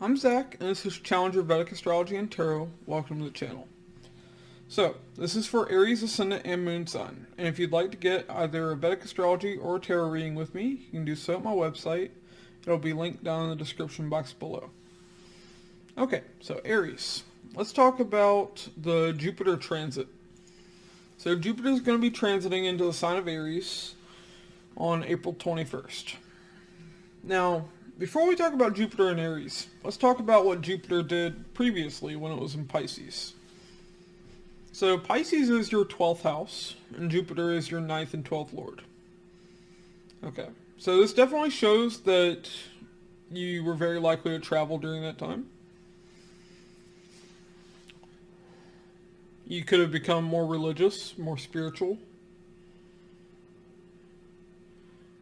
I'm Zach, and this is Challenger Vedic Astrology and Tarot. Welcome to the channel. So, this is for Aries, Ascendant, and Moon Sign. And if you'd like to get either a Vedic Astrology or a Tarot reading with me, you can do so at my website. It'll be linked down in the description box below. Okay, so Aries. Let's talk about the Jupiter transit. So Jupiter is going to be transiting into the sign of Aries on April 21st. Now, before we talk about Jupiter and Aries, let's talk about what Jupiter did previously when it was in Pisces. So Pisces is your 12th house, and Jupiter is your 9th and 12th lord. Okay, so this definitely shows that you were very likely to travel during that time. You could have become more religious, more spiritual.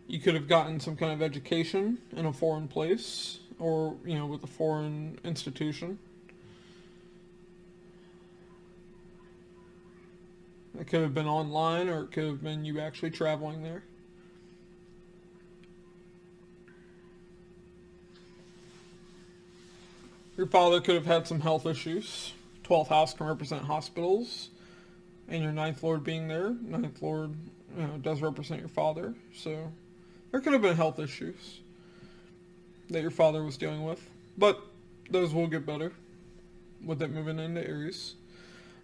You could have gotten some kind of education in a foreign place or, with a foreign institution. It could have been online or it could have been you actually traveling there. Your father could have had some health issues. 12th house can represent hospitals. And your 9th lord being there. 9th lord, does represent your father. So there could have been health issues that your father was dealing with. But those will get better with it moving into Aries.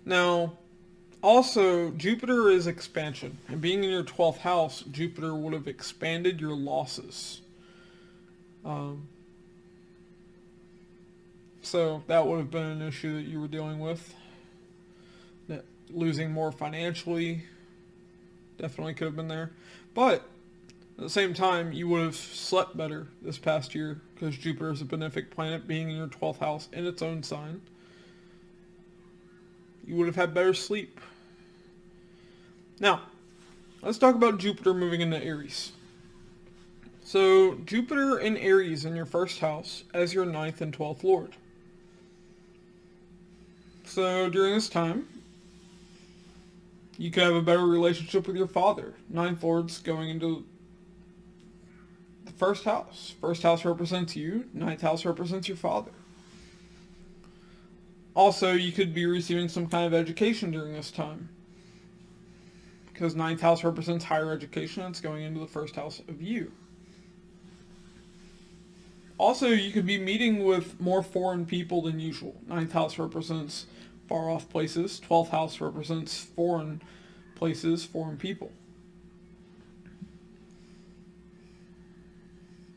Now, also, Jupiter is expansion. And being in your 12th house, Jupiter would have expanded your losses. So that would have been an issue that you were dealing with. That losing more financially definitely could have been there. But at the same time, you would have slept better this past year because Jupiter is a benefic planet being in your 12th house in its own sign. You would have had better sleep. Now, let's talk about Jupiter moving into Aries. So, Jupiter in Aries in your first house as your 9th and 12th lord. So, during this time, you could have a better relationship with your father. 9th lord's going into the first house. First house represents you. 9th house represents your father. Also, you could be receiving some kind of education during this time. Because 9th house represents higher education, it's going into the first house of you. Also, you could be meeting with more foreign people than usual. 9th house represents far off places. 12th house represents foreign places, foreign people.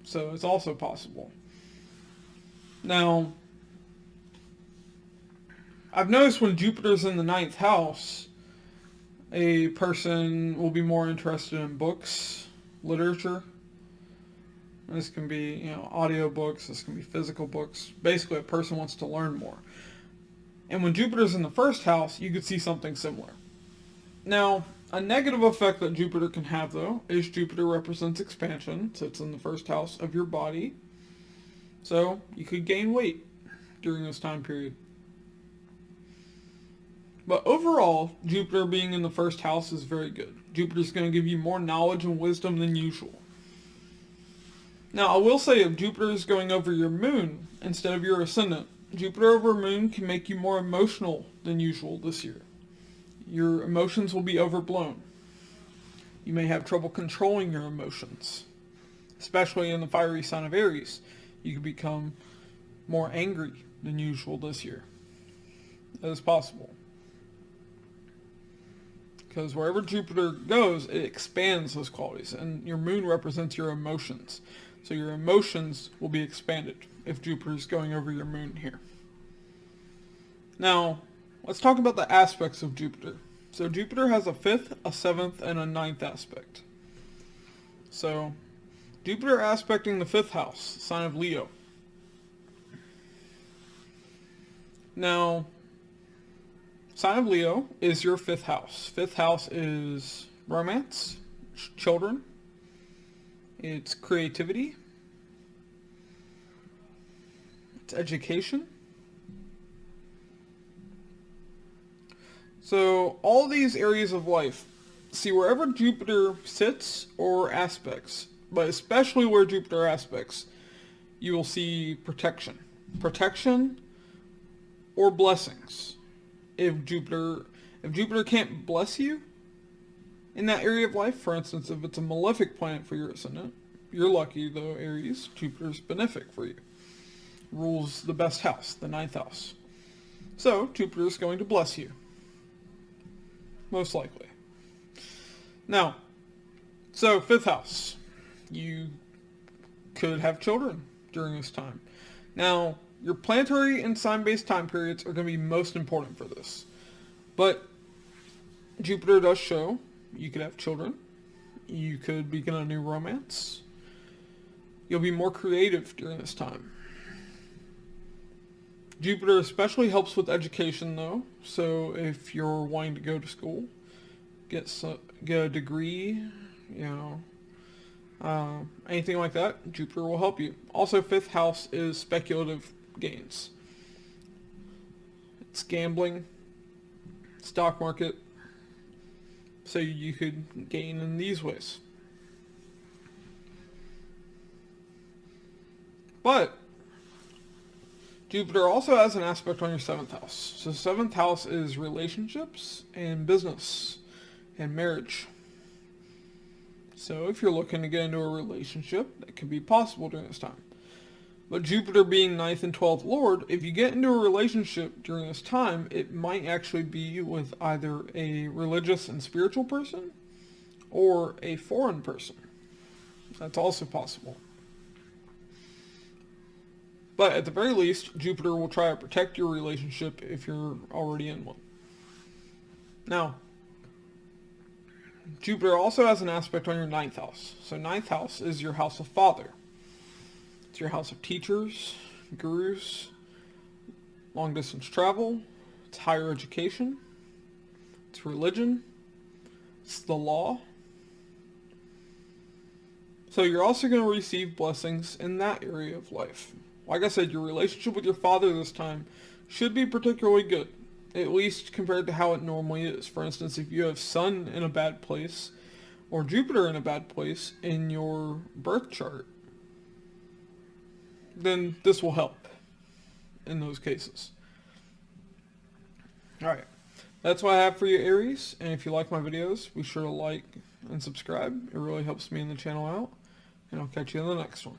So it's also possible. Now, I've noticed when Jupiter's in the 9th house, a person will be more interested in books, literature. This can be, audio books, this can be physical books. Basically, a person wants to learn more. And when Jupiter's in the first house, you could see something similar. Now, a negative effect that Jupiter can have, though, is Jupiter represents expansion, so it's in the first house of your body. So, you could gain weight during this time period. But overall, Jupiter being in the first house is very good. Jupiter's going to give you more knowledge and wisdom than usual. Now, I will say if Jupiter is going over your moon instead of your ascendant, Jupiter over moon can make you more emotional than usual this year. Your emotions will be overblown. You may have trouble controlling your emotions, especially in the fiery sign of Aries. You could become more angry than usual this year. That is possible. Because wherever Jupiter goes, it expands those qualities. And your moon represents your emotions. So your emotions will be expanded if Jupiter is going over your moon here. Now, let's talk about the aspects of Jupiter. So Jupiter has a 5th, a 7th, and a 9th aspect. So Jupiter aspecting the 5th house, sign of Leo. Now, sign of Leo is your 5th house. 5th house is romance, children, it's creativity, it's education. So all these areas of life, see wherever Jupiter sits or aspects, but especially where Jupiter aspects, you will see protection. protection, or blessings. If Jupiter can't bless you in that area of life, for instance, if it's a malefic planet for your ascendant, you're lucky though, Aries, Jupiter's benefic for you. Rules the best house, the 9th house. So, Jupiter's going to bless you. Most likely. Now, so 5th house. You could have children during this time. Now, your planetary and sign-based time periods are going to be most important for this. But Jupiter does show you could have children. You could begin a new romance. You'll be more creative during this time. Jupiter especially helps with education though. So if you're wanting to go to school, get a degree, anything like that, Jupiter will help you. Also, 5th house is speculative gains. It's gambling, stock market, so you could gain in these ways. But Jupiter also has an aspect on your 7th house. So 7th house is relationships and business and marriage. So if you're looking to get into a relationship, that could be possible during this time. But Jupiter being 9th and 12th Lord, if you get into a relationship during this time, it might actually be with either a religious and spiritual person or a foreign person. That's also possible. But at the very least, Jupiter will try to protect your relationship if you're already in one. Now, Jupiter also has an aspect on your 9th house. So 9th house is your house of father. It's your house of teachers, gurus, long distance travel, it's higher education, it's religion, it's the law. So you're also going to receive blessings in that area of life. Like I said, your relationship with your father this time should be particularly good, at least compared to how it normally is. For instance, if you have Sun in a bad place, or Jupiter in a bad place in your birth chart, then this will help in those cases. Alright, that's what I have for you, Aries, and if you like my videos, be sure to like and subscribe. It really helps me and the channel out, and I'll catch you in the next one.